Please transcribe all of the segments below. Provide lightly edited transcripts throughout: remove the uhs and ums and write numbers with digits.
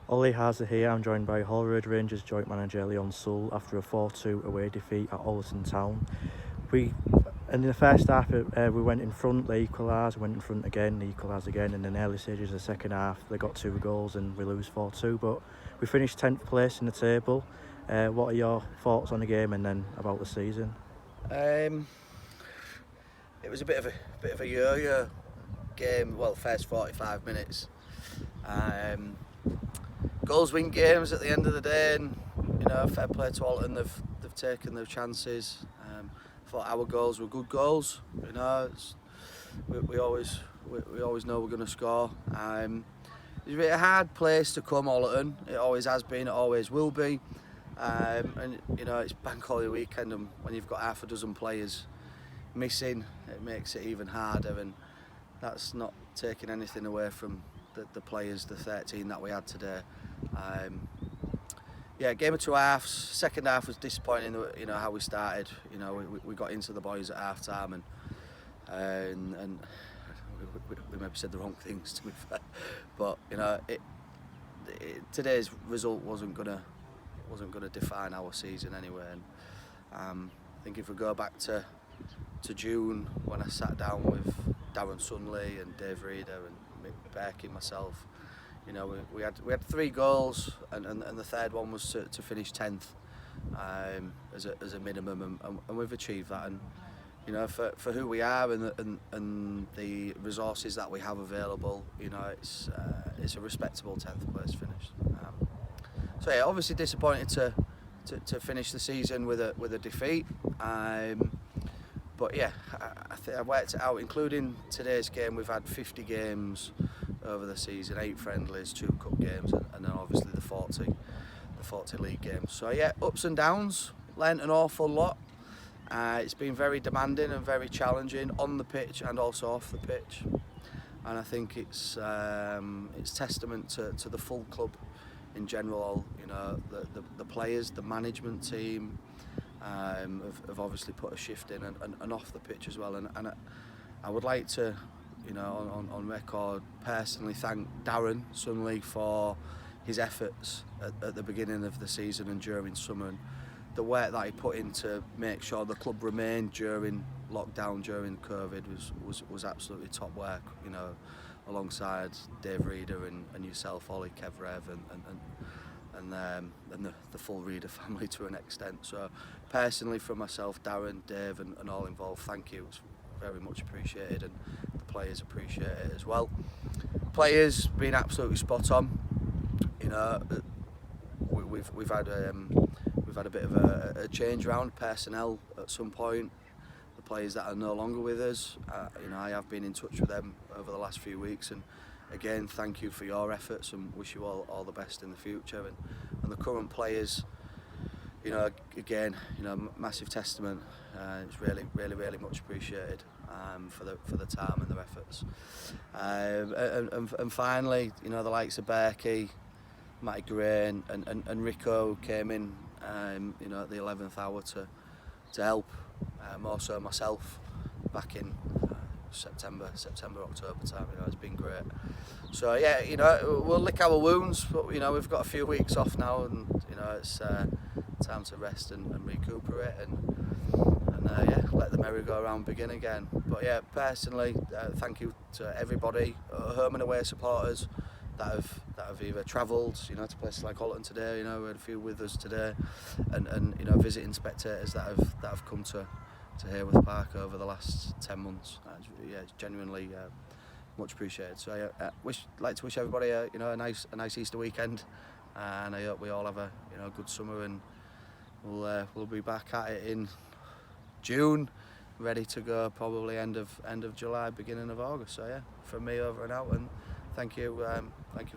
Ollie Hazard here. I'm joined by Hollerton Rangers joint manager Leon Sewell after a 4-2 away defeat at Ollerton Town. In the first half, we went in front, they equalised, went in front again, they equalised again, and in the early stages of the second half, they got 2 goals and we lose 4-2. But we finished 10th place in the table. What are your thoughts on the game and then about the season? It was a bit of a yo-yo game. Well, first 45 minutes. Goals win games at the end of the day, and fair play to Ollerton. They've taken their chances. Thought our goals were good goals. We always know we're going to score. It's a hard place to come, Ollerton. It always has been. It always will be. And it's bank holiday weekend, and when you've got half a dozen players missing, it makes it even harder. And that's not taking anything away from the players, the 13 that we had today. Game of 2 halves. Second half was disappointing. How we started. We got into the boys at half time, and we maybe said the wrong things, to be fair. But today's result wasn't gonna define our season anyway. And I think if we go back to June, when I sat down with Darren Sunley and Dave Reeder and Mick Beck and myself, we had 3 goals, and the third one was to finish 10th as a minimum, and we've achieved that. And for who we are and the resources that we have available, it's a respectable 10th place finish. Obviously disappointed to finish the season with a defeat. But I think I worked it out, including today's game. We've had 50 games over the season, 8 friendlies, 2 cup games, and then obviously the 40 league games. So ups and downs. Learned an awful lot. It's been very demanding and very challenging on the pitch and also off the pitch. And I think it's testament to the full club in general. The players, the management team have obviously put a shift in, and off the pitch as well. And I would like to, on record, personally thank Darren Sunley for his efforts at the beginning of the season and during summer, and the work that he put in to make sure the club remained during lockdown, during COVID, was absolutely top work. Alongside Dave Reeder and yourself, Ollie, Kev, Rev, and the full Reeder family to an extent. So personally, for myself, Darren, Dave, and all involved, thank you. It's very much appreciated, and the players appreciate it as well. Players being absolutely spot on. We've had a bit of a change around personnel at some point. The players that are no longer with us, I have been in touch with them over the last few weeks, and again, thank you for your efforts, and wish you all the best in the future. And the current players, again, massive testament. It's really much appreciated for the time and their efforts. And finally, the likes of Berkey, Matty Gray, and Rico came in, at the 11th hour to help. More so myself back in September, October time. It's been great. So we'll lick our wounds, but we've got a few weeks off now, and it's time to rest and recuperate and let the merry-go-round begin again. But personally, thank you to everybody, home and away supporters that have either travelled, to places like Ollerton today. We had a few with us today, and visiting spectators that have come to Hayworth Park over the last 10 months. It's genuinely much appreciated. So like to wish everybody a nice Easter weekend, and I hope we all have a good summer, and we'll be back at it in June, ready to go probably end of July, beginning of August. So from me, over and out, and thank you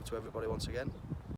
to everybody once again.